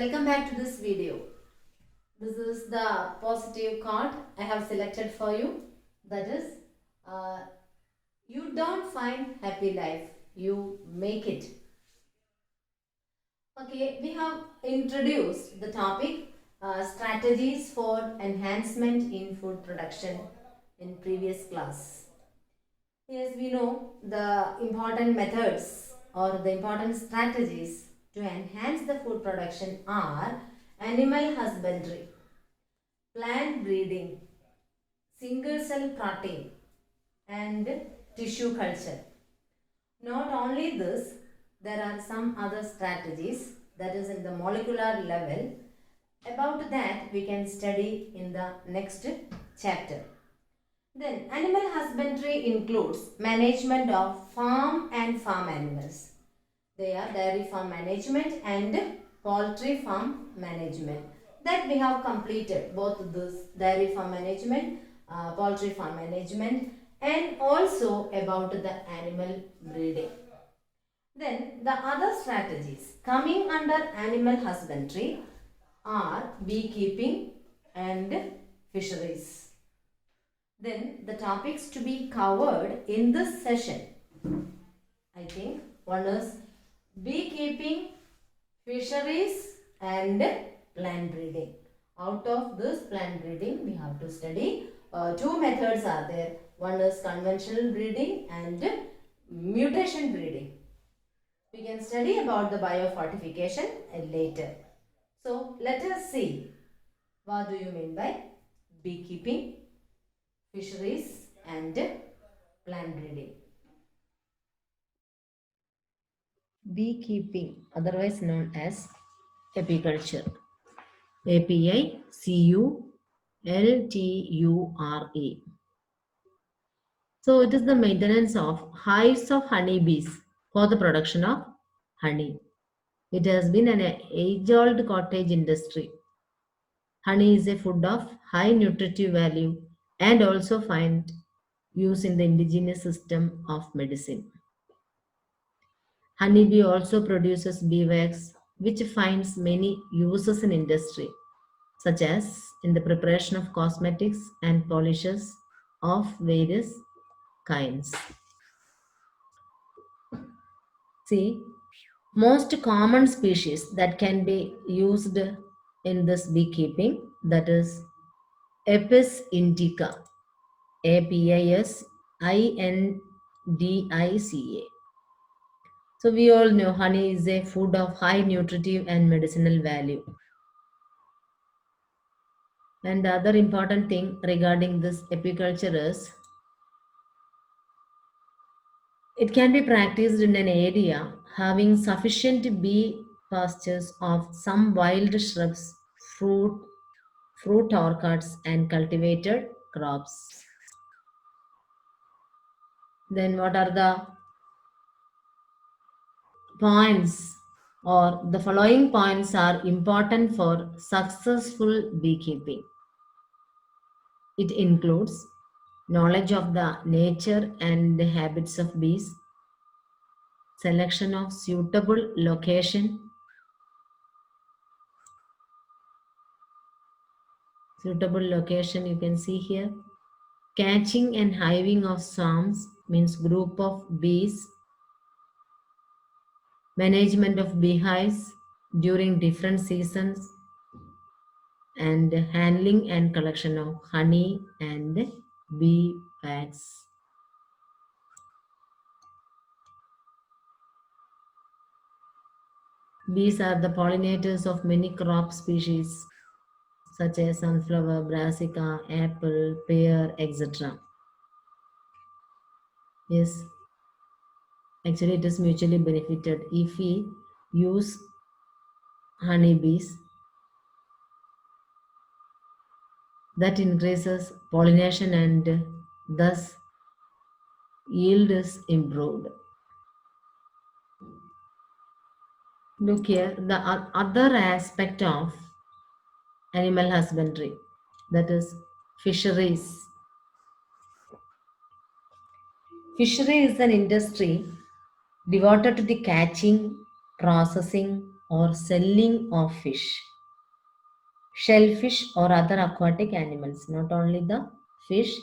welcome back to this video. This is the positive card I have selected for you. That is, uh, you don't find happy life, you make it. Okay, we have introduced the topic strategies for enhancement in food production in previous class. Yes, we know the important methods or the important strategies to enhance the food production are animal husbandry, plant breeding, single cell protein, and tissue culture. Not only this, there are some other strategies that is in the molecular level. About that, we can study in the next chapter. Then, animal husbandry includes management of farm and farm animals. They are dairy farm management and poultry farm management. That we have completed both this dairy farm management, poultry farm management, and also about the animal breeding. Then the other strategies coming under animal husbandry are beekeeping and fisheries. Then the topics to be covered in this session, I think one is beekeeping, fisheries and plant breeding. Out of this plant breeding, we have to study two methods are there. One is conventional breeding and mutation breeding. We can study about the biofortification later. So let us see what do you mean by beekeeping, fisheries and plant breeding. Beekeeping, otherwise known as apiculture. APICULTURE. So it is the maintenance of hives of honeybees for the production of honey. It has been an age-old cottage industry. Honey is a food of high nutritive value and also find use in the indigenous system of medicine. Honeybee also produces beeswax, which finds many uses in industry, such as in the preparation of cosmetics and polishes of various kinds. See, most common species that can be used in this beekeeping, that is Apis indica, APISINDICA. So we all know honey is a food of high nutritive and medicinal value. And the other important thing regarding this apiculture is it can be practiced in an area having sufficient bee pastures of some wild shrubs, fruit orchards, and cultivated crops. Then, what are the points or the following points are important for successful beekeeping? It includes knowledge of the nature and the habits of bees, selection of suitable location you can see here, catching and hiving of swarms means group of bees, management of beehives during different seasons, and handling and collection of honey and bee wax. Bees are the pollinators of many crop species such as sunflower, brassica, apple, pear, etc. Yes, actually it is mutually benefited if we use honeybees. That increases pollination and thus yield is improved. Look here, the other aspect of animal husbandry, that is fisheries. Fishery is an industry devoted to the catching, processing, or selling of fish, shellfish or other aquatic animals, not only the fish,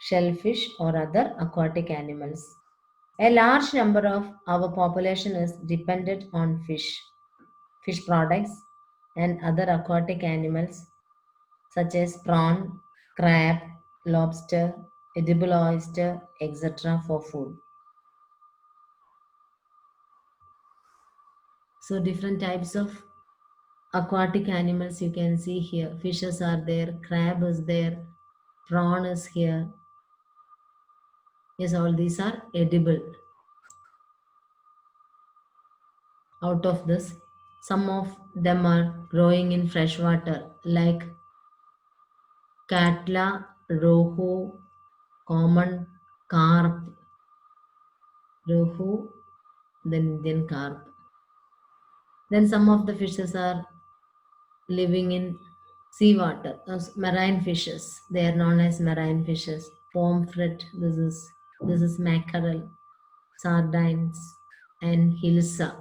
shellfish or other aquatic animals. A large number of our population is dependent on fish products, and other aquatic animals such as prawn, crab, lobster, edible oyster, etc. for food. So different types of aquatic animals you can see here. Fishes are there, crab is there, prawn is here. Yes, all these are edible. Out of this, some of them are growing in fresh water like catla, rohu, common carp, rohu, then Indian carp. Then some of the fishes are living in seawater, those marine fishes. They are known as marine fishes. Pomfret, this is mackerel, sardines, and hilsa.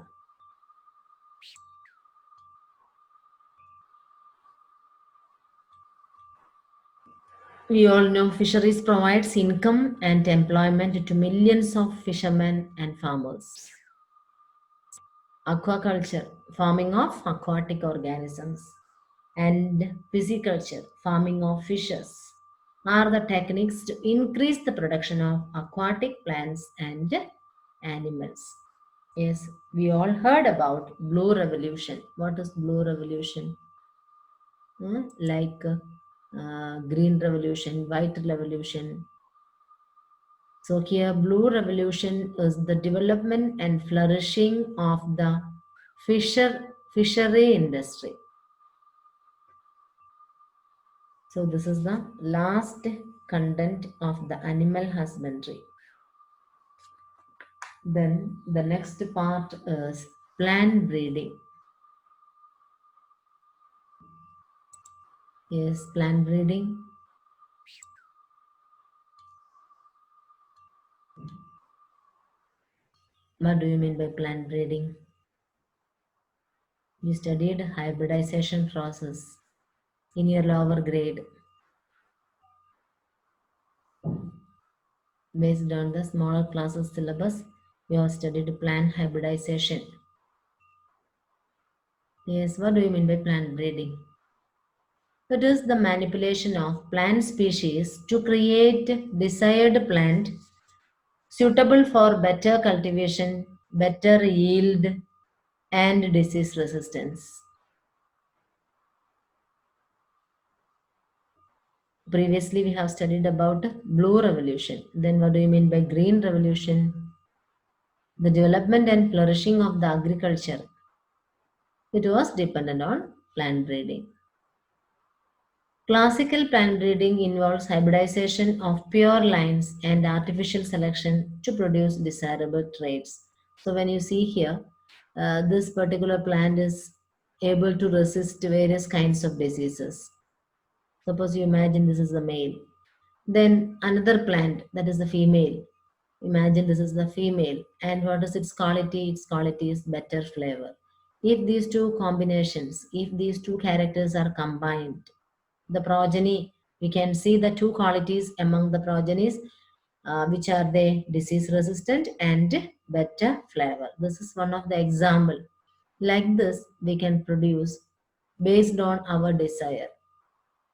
We all know fisheries provides income and employment to millions of fishermen and farmers. Aquaculture, farming of aquatic organisms, and pisciculture, farming of fishes, are the techniques to increase the production of aquatic plants and animals. Yes, we all heard about blue revolution. What is blue revolution? Like green revolution, white revolution. So here, blue revolution is the development and flourishing of the fishery industry. So this is the last content of the animal husbandry. Then the next part is plant breeding. Yes, plant breeding. What do you mean by plant breeding? You studied hybridization process in your lower grade. Based on the smaller classes syllabus, you have studied plant hybridization. Yes, what do you mean by plant breeding? It is the manipulation of plant species to create desired plant suitable for better cultivation, better yield, and disease resistance. Previously, we have studied about blue revolution. Then, what do you mean by green revolution? The development and flourishing of the agriculture. It was dependent on plant breeding. Classical plant breeding involves hybridization of pure lines and artificial selection to produce desirable traits. So, when you see here, this particular plant is able to resist various kinds of diseases. Suppose you imagine this is the male, then another plant that is the female. Imagine this is the female, and what is its quality? Its quality is better flavor. If these two combinations, if these two characters are combined, the progeny, we can see the two qualities among the progenies, which are they disease resistant and better flavor. This is one of the example. Like this, we can produce based on our desire,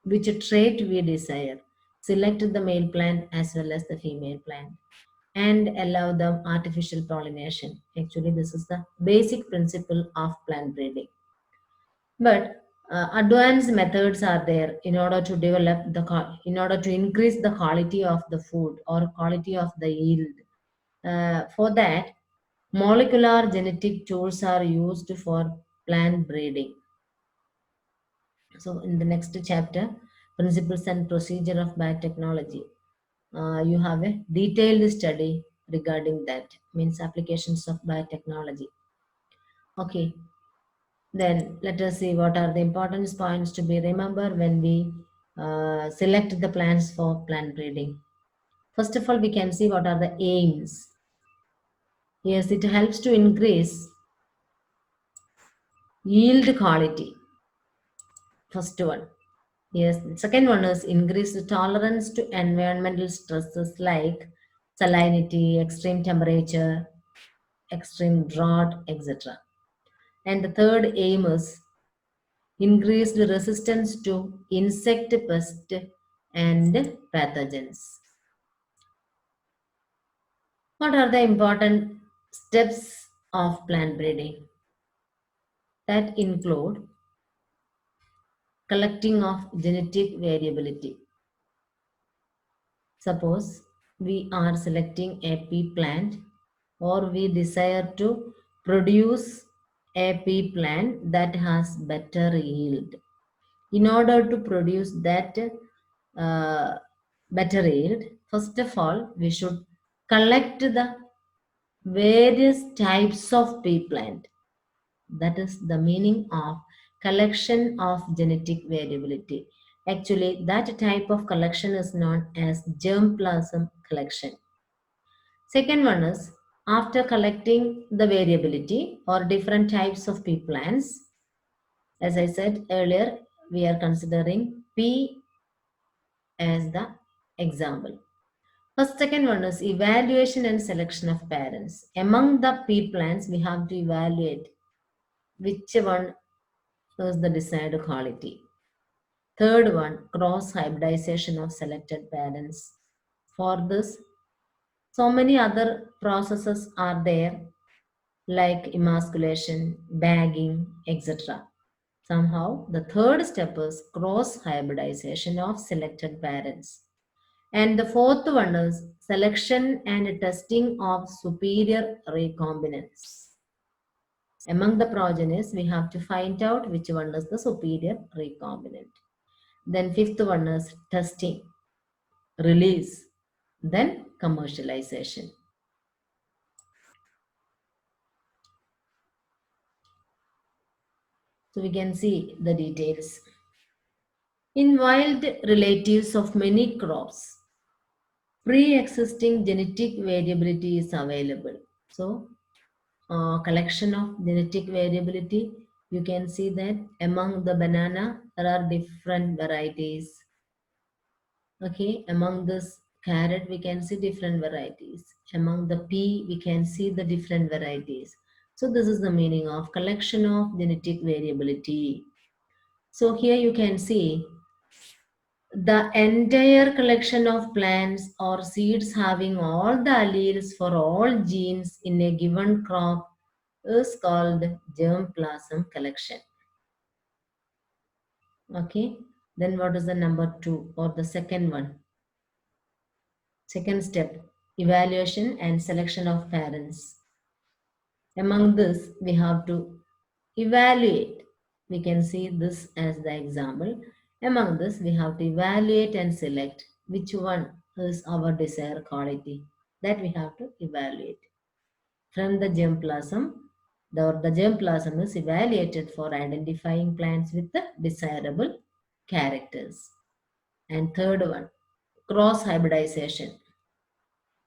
which trait we desire. Select the male plant as well as the female plant and allow them artificial pollination. Actually, this is the basic principle of plant breeding. But advanced methods are there in order to develop in order to increase the quality of the food or quality of the yield. For that, molecular genetic tools are used for plant breeding. So, in the next chapter, principles and procedure of biotechnology, you have a detailed study regarding that, means applications of biotechnology. Okay, then let us see what are the important points to be remembered when we select the plants for plant breeding. First of all, we can see what are the aims. Yes, it helps to increase Yield quality, first one. Yes, the second one is increased tolerance to environmental stresses like salinity, extreme temperature, extreme drought, etc. And the third aim is increased resistance to insect pest and pathogens. What are the important steps of plant breeding? That include collecting of genetic variability. Suppose we are selecting a pea plant or we desire to produce a pea plant that has better yield. In order to produce that uh, better yield, first of all, we should collect the various types of pea plant. That is the meaning of collection of genetic variability. Actually, that type of collection is known as germplasm collection. Second one is after collecting the variability or different types of pea plants, as I said earlier, we are considering pea as the example. First, second one is evaluation and selection of parents. Among the pea plants, we have to evaluate which one is the desired quality. Third one, cross hybridization of selected parents. For this, so many other processes are there like emasculation, bagging, etc. Somehow, the third step is cross hybridization of selected parents. And the fourth one is selection and testing of superior recombinants. Among the progenies, we have to find out which one is the superior recombinant. Then fifth one is testing, release, then commercialization. So we can see the details. In wild relatives of many crops, pre-existing genetic variability is available. So collection of genetic variability, you can see that among the banana there are different varieties. Okay, among this carrot we can see different varieties. Among the pea we can see the different varieties. So this is the meaning of collection of genetic variability. So here you can see the entire collection of plants or seeds having all the alleles for all genes in a given crop is called germplasm collection. Okay, then what is the number two or the second one? Second step, evaluation and selection of parents. Among this, we have to evaluate. We can see this as the example. Among this, we have to evaluate and select which one is our desired quality. That we have to evaluate. From the germplasm, the germplasm is evaluated for identifying plants with the desirable characters. And third one, cross hybridization.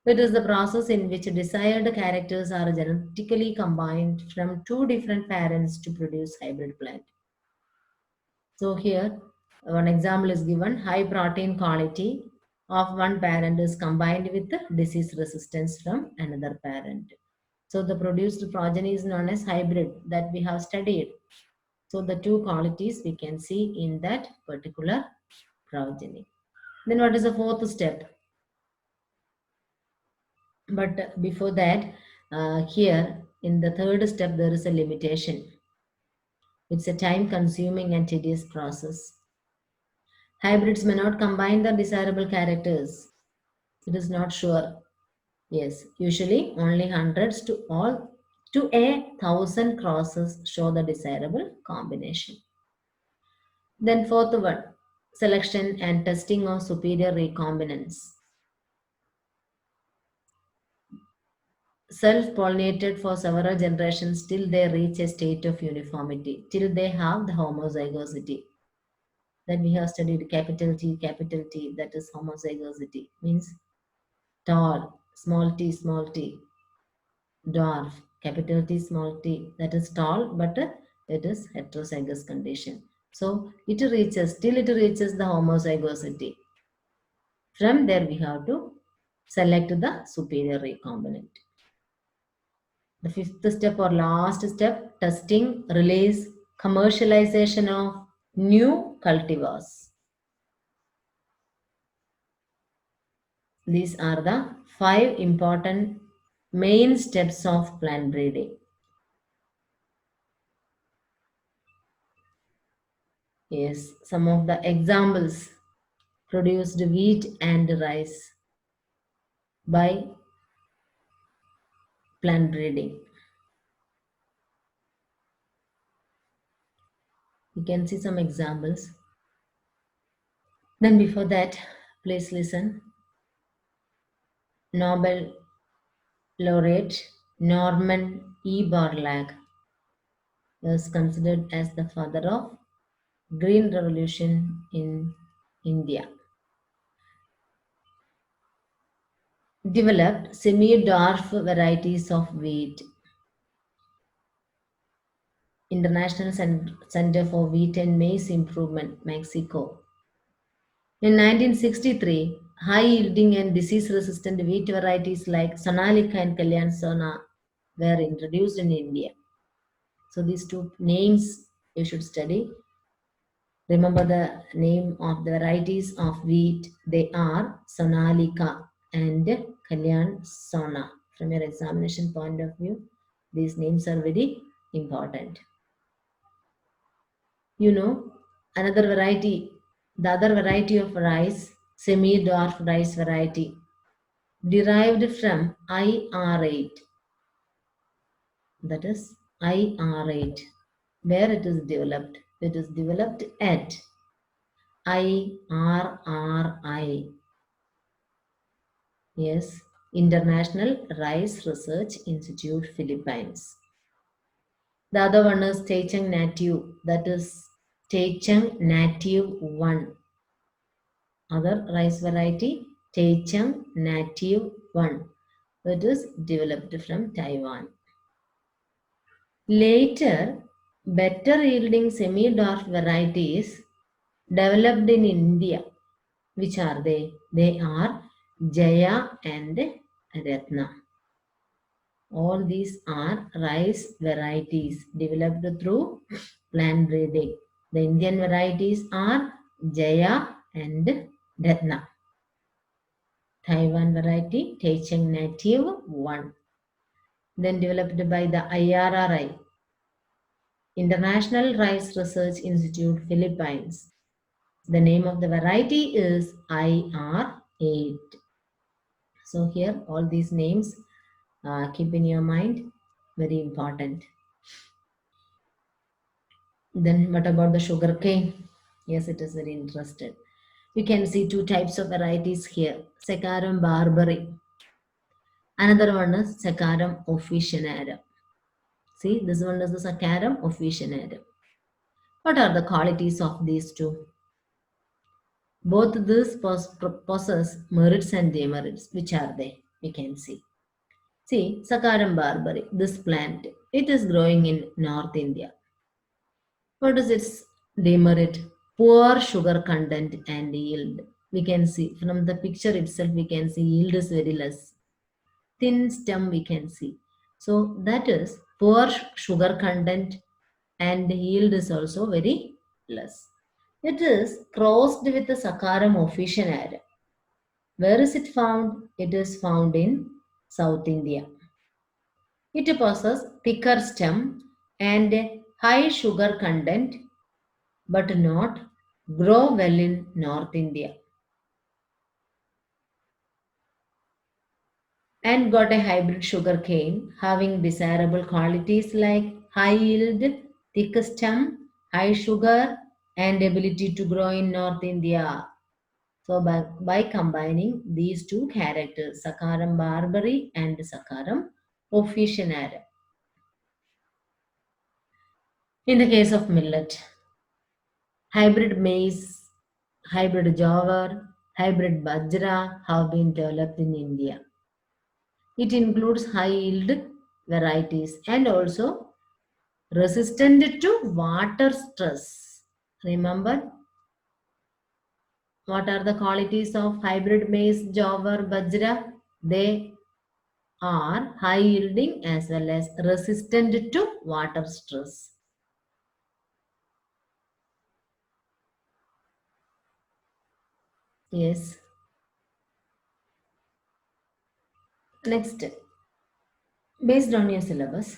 It is the process in which desired characters are genetically combined from two different parents to produce hybrid plant. So here one example is given, high protein quality of one parent is combined with the disease resistance from another parent. So the produced progeny is known as hybrid that we have studied. So the two qualities we can see in that particular progeny. Then what is the fourth step? But before that, here in the third step, there is a limitation. It's a time consuming and tedious process. Hybrids may not combine the desirable characters. It is not sure. Yes, usually only hundreds to a thousand crosses show the desirable combination. Then fourth one, selection and testing of superior recombinants. Self-pollinated for several generations till they reach a state of uniformity, till they have the homozygosity. Then we have studied capital T, that is homozygosity, means tall, small t, dwarf, capital T, small t, that is tall but It is heterozygous condition. So till it reaches the homozygosity. From there we have to select the superior recombinant. The fifth step or last step, testing, release, commercialization of new cultivars. These are the five important main steps of plant breeding. Yes, some of the examples: produced wheat and rice by plant breeding. You can see some examples. Then before that, please listen. Nobel laureate Norman E. Borlaug is considered as the father of Green Revolution in India. Developed semi-dwarf varieties of wheat. International Center for Wheat and Maize Improvement, Mexico. In 1963, high-yielding and disease-resistant wheat varieties like Sonalika and Kalyan Sona were introduced in India. So these two names you should study. Remember the name of the varieties of wheat. They are Sonalika and Kalyan Sona. From your examination point of view, these names are very important. You know, another variety, the other variety of rice, semi-dwarf rice variety, derived from IR8. That is IR8. Where it is developed? It is developed at IRRI. Yes, International Rice Research Institute, Philippines. The other one is Taichung Native. That is Taichung Native 1. Other rice variety, Taichung Native 1. It is developed from Taiwan. Later, better yielding semi-dwarf varieties developed in India. Which are they? They are Jaya and Ratna. All these are rice varieties developed through plant breeding. The Indian varieties are Jaya and Ratna. Taiwan variety, Taichung Native 1. Then developed by the IRRI, International Rice Research Institute, Philippines. The name of the variety is IR8. So here all these names keep in your mind, very important. Then what about the sugar cane? Yes, it is very interesting. You can see two types of varieties here. Saccharum barbary. Another one is Saccharum officinarum. See, this one is the Saccharum officinarum. What are the qualities of these two? Both these possess merits and demerits. Which are they? We can see. See, Saccharum barbary, this plant, it is growing in North India. What is its demerit? Poor sugar content and yield. We can see from the picture itself, we can see yield is very less. Thin stem we can see. So that is poor sugar content and yield is also very less. It is crossed with the Saccharum officinarum. Where is it found? It is found in South India. It possesses thicker stem and high sugar content but not grow well in North India. And got a hybrid sugar cane having desirable qualities like high yield, thick stem, high sugar, and ability to grow in North India. So by combining these two characters, Saccharum barbary and Saccharum officinarum. In the case of millet, hybrid maize, hybrid jawar, hybrid bajra have been developed in India. It includes high yield varieties and also resistant to water stress. Remember, what are the qualities of hybrid maize, jowar, bajra? They are high yielding as well as resistant to water stress. Yes. Next, based on your syllabus,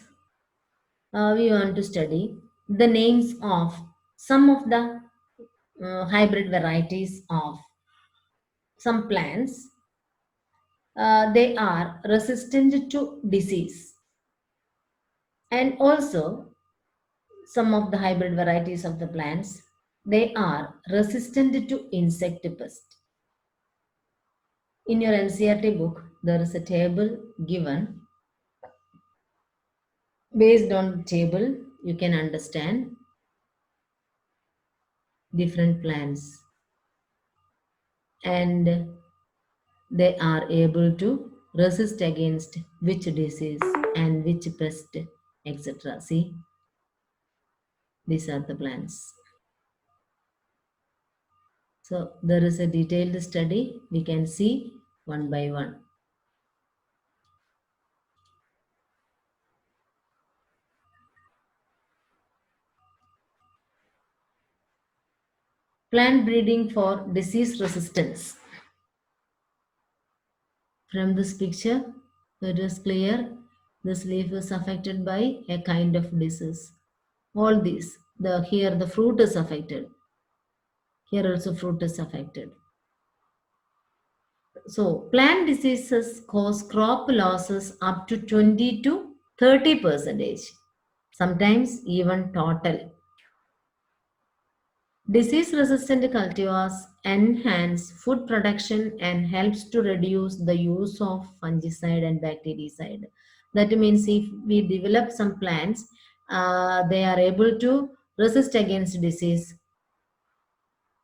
we want to study the names of some of the hybrid varieties of some plants. They are resistant to disease, and also some of the hybrid varieties of the plants, they are resistant to insect pest. In your NCRT book, there is a table given. Based on the table, you can understand different plants, and they are able to resist against which disease and which pest, etc. See, these are the plants. So there is a detailed study. We can see one by one. Plant breeding for disease resistance. From this picture, it is clear this leaf is affected by a kind of disease. All these, the here the fruit is affected. Here also fruit is affected. So plant diseases cause crop losses up to 20 to 30 percentage, sometimes even total. Disease resistant cultivars enhance food production and helps to reduce the use of fungicide and bactericide. That means if we develop some plants, they are able to resist against disease.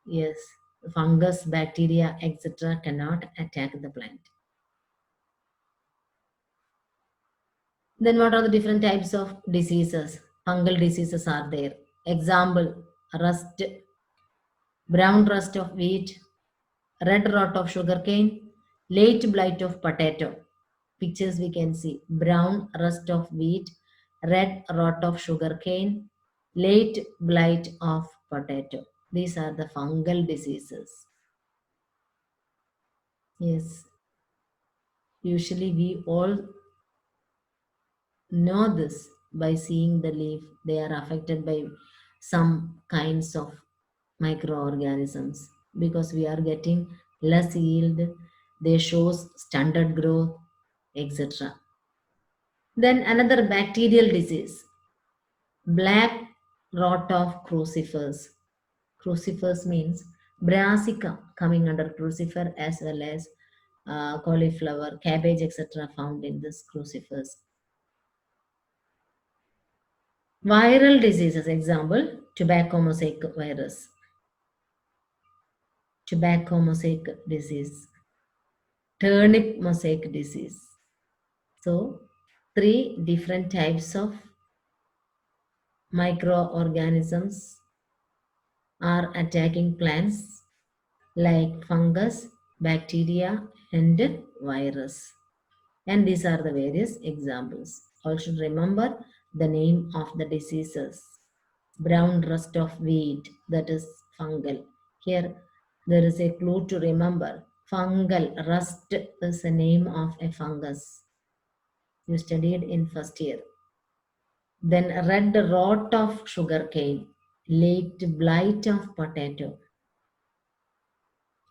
Yes, fungus, bacteria, etc. cannot attack the plant. Then what are the different types of diseases? Fungal diseases are there. Example, rust, brown rust of wheat, red rot of sugarcane, late blight of potato. Pictures we can see brown rust of wheat, red rot of sugarcane, late blight of potato. These are the fungal diseases. Yes, usually we all know this by seeing the leaf. They are affected by some kinds of microorganisms because we are getting less yield. They shows standard growth, etc. Then another bacterial disease, black rot of crucifers. Crucifers means brassica coming under crucifer as well as cauliflower, cabbage, etc. found in this crucifers. Viral diseases, example, tobacco mosaic virus, tobacco mosaic disease, turnip mosaic disease. So, three different types of microorganisms are attacking plants like fungus, bacteria, and virus. And these are the various examples. All should remember the name of the diseases. Brown rust of wheat, that is fungal. Here there is a clue to remember. Fungal rust is the name of a fungus. You studied in first year. Then red rot of sugarcane, late blight of potato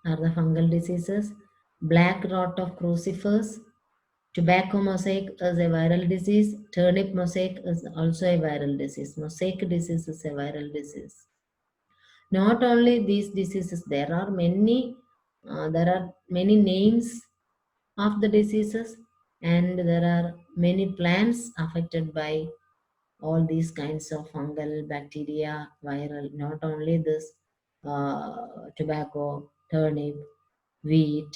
are the fungal diseases. Black rot of crucifers, tobacco mosaic is a viral disease. Turnip mosaic is also a viral disease. Mosaic disease is a viral disease. Not only these diseases, there are many names of the diseases, and there are many plants affected by all these kinds of fungal, bacteria, viral. Not only this, tobacco, turnip, wheat,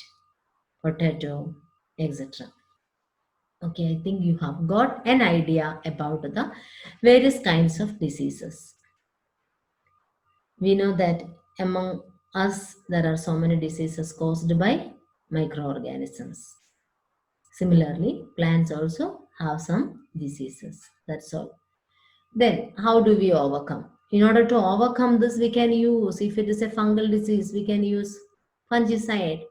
potato, etc. Okay, I think you have got an idea about the various kinds of diseases. We know that among us there are so many diseases caused by microorganisms. Similarly, plants also have some diseases. That's all. Then, how do we overcome? In order to overcome this, we can use, if it is a fungal disease, we can use fungicide.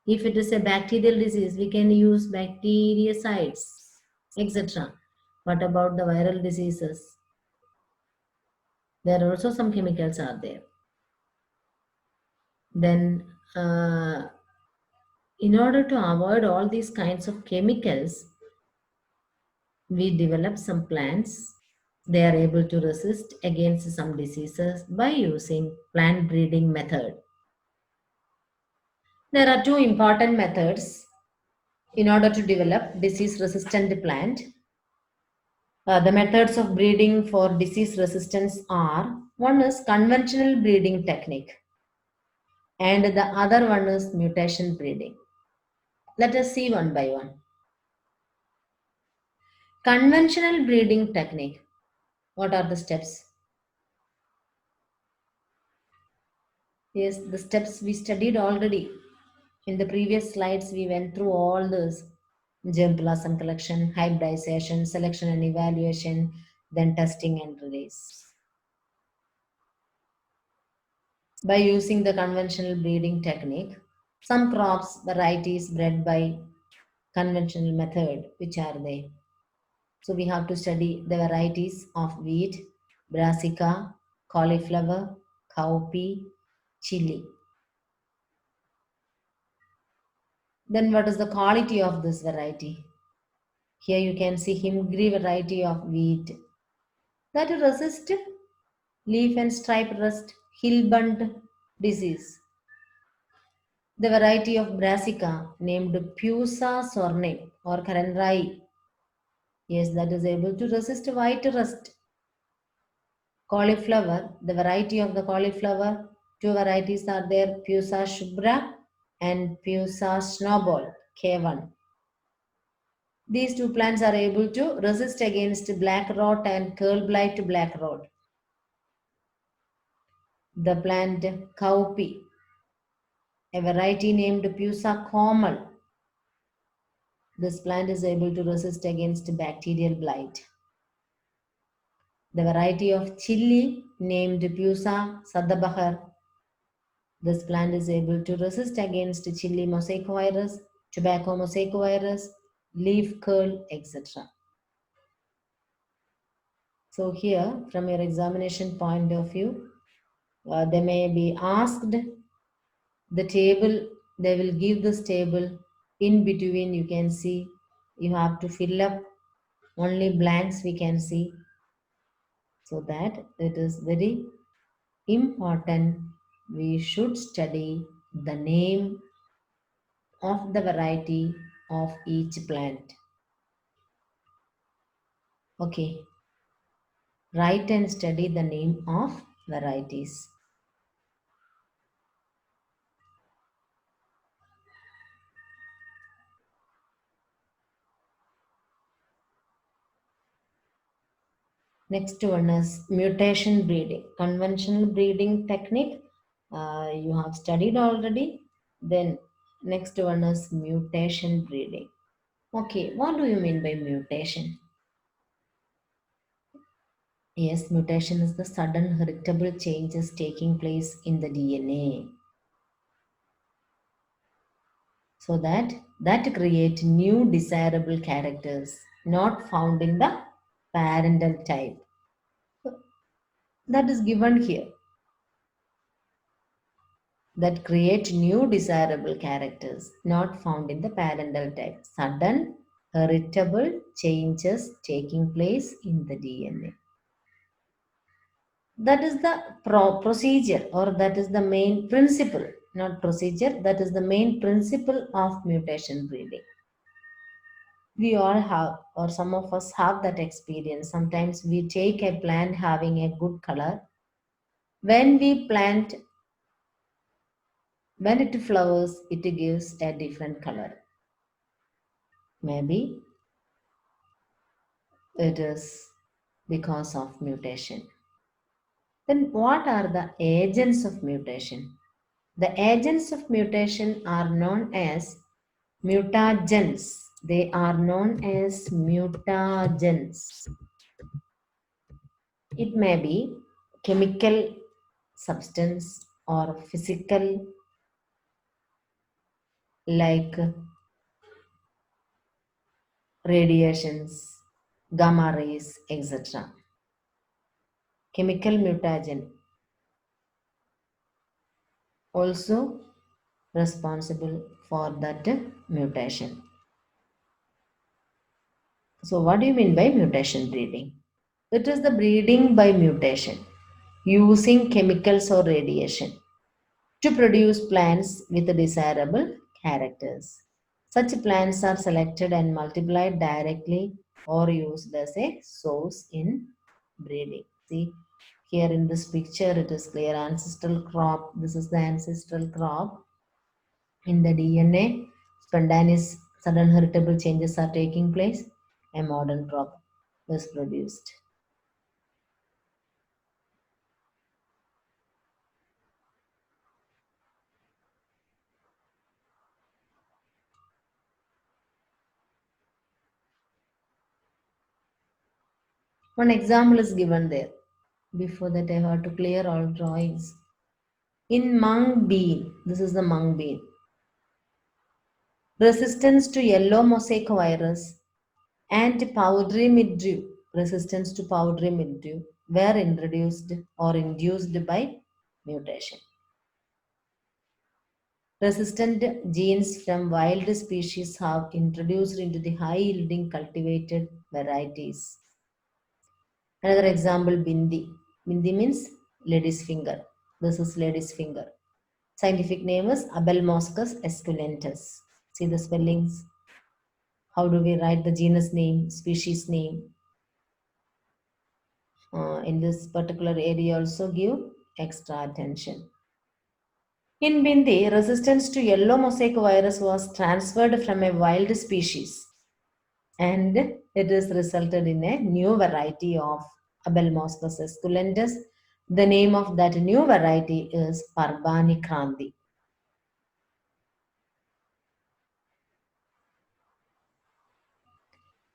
If it is a bacterial disease, we can use bactericides, etc. What about the viral diseases? There are also some chemicals are there. Then, in order to avoid all these kinds of chemicals, we develop some plants. They are able to resist against some diseases by using plant breeding method. There are two important methods in order to develop disease resistant plant. The methods of breeding for disease resistance are, one is conventional breeding technique and the other one is mutation breeding. Let us see one by one. Conventional breeding technique. What are the steps? Yes, the steps we studied already. In the previous slides, we went through all this: germplasm collection, hybridization, selection and evaluation, then testing and release. By using the conventional breeding technique, some crops varieties bred by conventional method, which are they? So we have to study the varieties of wheat, brassica, cauliflower, cowpea, chili. Then what is the quality of this variety? Here you can see Himgri variety of wheat that resist leaf and stripe rust, hillbund disease. The variety of brassica named Pusa sorne or Karanrai, yes, that is able to resist white rust. Cauliflower, the variety of the cauliflower, two varieties are there, Pusa shubra and Pusa snowball, K1. These two plants are able to resist against black rot and curl blight black rot. The plant cowpea, a variety named Pusa comal. This plant is able to resist against bacterial blight. The variety of chili named Pusa sadabahar. This plant is able to resist against chili mosaic virus, tobacco mosaic virus, leaf curl, etc. So here, from your examination point of view, they may be asked the table, they will give this table. In between you can see you have to fill up only blanks we can see, so that it is very important we should study the name of the variety of each plant. Okay, write and study the name of varieties. Next one is mutation breeding. Conventional breeding technique you have studied already. Then next one is mutation breeding. Okay, what do you mean by mutation? Yes, mutation is the sudden heritable changes taking place in the DNA, so that create new desirable characters not found in the parental type. That is given here, that create new desirable characters not found in the parental type. Sudden heritable changes taking place in the DNA. That is the procedure, or that is the main principle, not procedure, that is the main principle of mutation breeding. We all have, or some of us have that experience. Sometimes we take a plant having a good color. When we plant, when it flowers, it gives a different color. Maybe It is because of mutation. Then what are the agents of mutation? The agents of mutation are known as mutagens. They are known as mutagens. It may be chemical substance or physical like radiations, gamma rays, etc. Chemical mutagen also responsible for that mutation. So, what do you mean by mutation breeding? It is the breeding by mutation using chemicals or radiation to produce plants with desirable characters. Such plants are selected and multiplied directly or used as a source in breeding. See, here in this picture, it is clear ancestral crop. This is the ancestral crop. In the DNA, spontaneous sudden heritable changes are taking place. A modern crop is produced. One example is given there. Before that, I have to clear all drawings. In mung bean, this is the mung bean. Resistance to yellow mosaic virus and powdery mildew, resistance to powdery mildew, were introduced or induced by mutation. Resistant genes from wild species have introduced into the high yielding cultivated varieties. Another example, bindi. Bindi means lady's finger. This is lady's finger. Scientific name is Abelmoschus esculentus. See the spellings. How do we write the genus name, species name? In this particular area, also give extra attention. In Bindi, resistance to yellow mosaic virus was transferred from a wild species and it has resulted in a new variety of Abelmoschus esculentus. The name of that new variety is Parbani Kranti.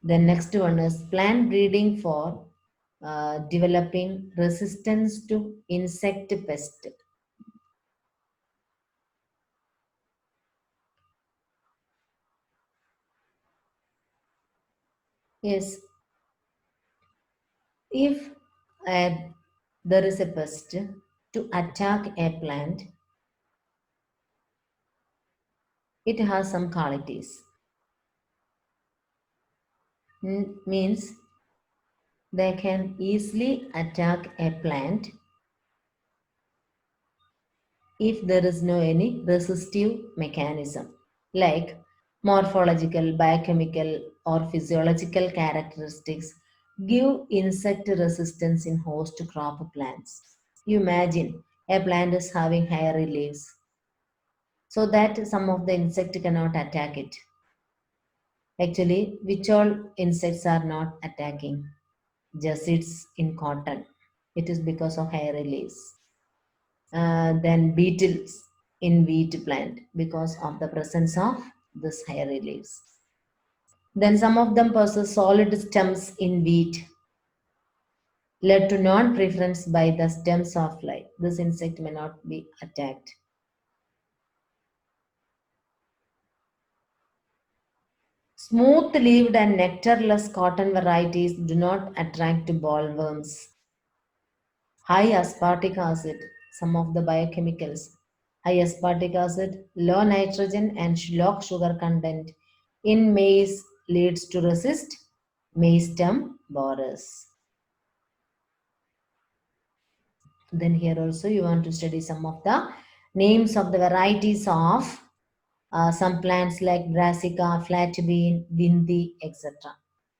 The next one is plant breeding for developing resistance to insect pest. Yes, if uh, there is a pest to attack a plant, it has some qualities. Means they can easily attack a plant if there is no any resistive mechanism like morphological, biochemical, or physiological characteristics give insect resistance in host crop plants. You imagine a plant is having hairy leaves so that some of the insect cannot attack it. Actually, which all insects are not attacking? Just it's in cotton. It is because of hairy leaves. Then beetles in wheat plant because of the presence of this hairy leaves. Then some of them possess solid stems in wheat, led to non-preference by the stems of fly. This insect may not be attacked. Smooth-leaved and nectarless cotton varieties do not attract bollworms. High aspartic acid, some of the biochemicals, high aspartic acid, low nitrogen, and low sugar content in maize leads to resist maize stem borers. Then here also you want to study some of the names of the varieties of some plants like brassica, flat bean, bindi, etc.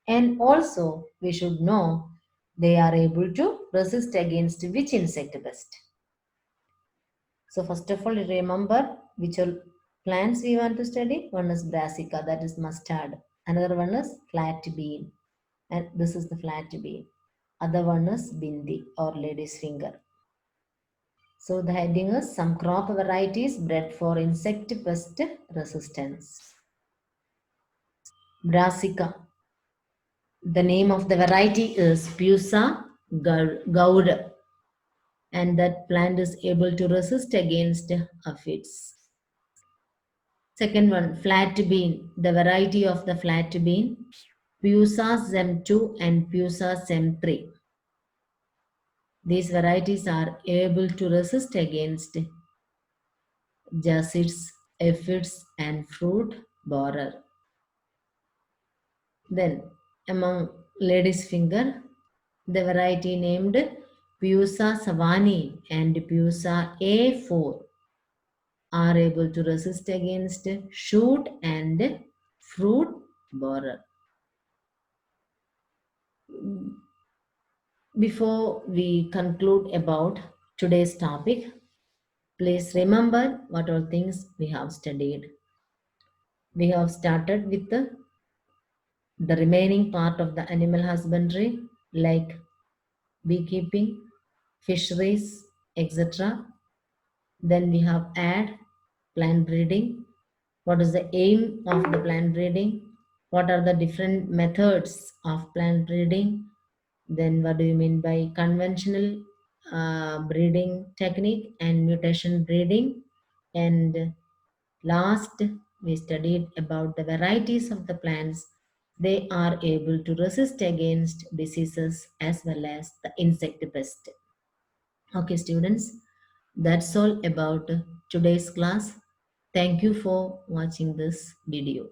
And also we should know they are able to resist against which insect best. So first of all, remember which all plants we want to study. One is brassica, that is mustard. Another one is flat bean. and this is the flat bean. Other one is bindi or lady's finger. So the heading is some crop varieties bred for insect pest resistance. Brassica. The name of the variety is Pusa gauda, and that plant is able to resist against aphids. Second one, flat bean. The variety of the flat bean, Pusa sem2 and Pusa sem3. These varieties are able to resist against jacids, aphids, and fruit borer. Then, among lady's finger, the variety named Pusa savani and Pusa A4 are able to resist against shoot and fruit borer. Before we conclude about today's topic, please remember what all things we have studied. We have started with the remaining part of the animal husbandry like beekeeping, fisheries, etc. Then we have add plant breeding. What is the aim of the plant breeding? What are the different methods of plant breeding? Then what do you mean by conventional breeding technique and mutation breeding? And last, we studied about the varieties of the plants. They are able to resist against diseases as well as the insect pest. Okay, students, that's all about today's class. Thank you for watching this video.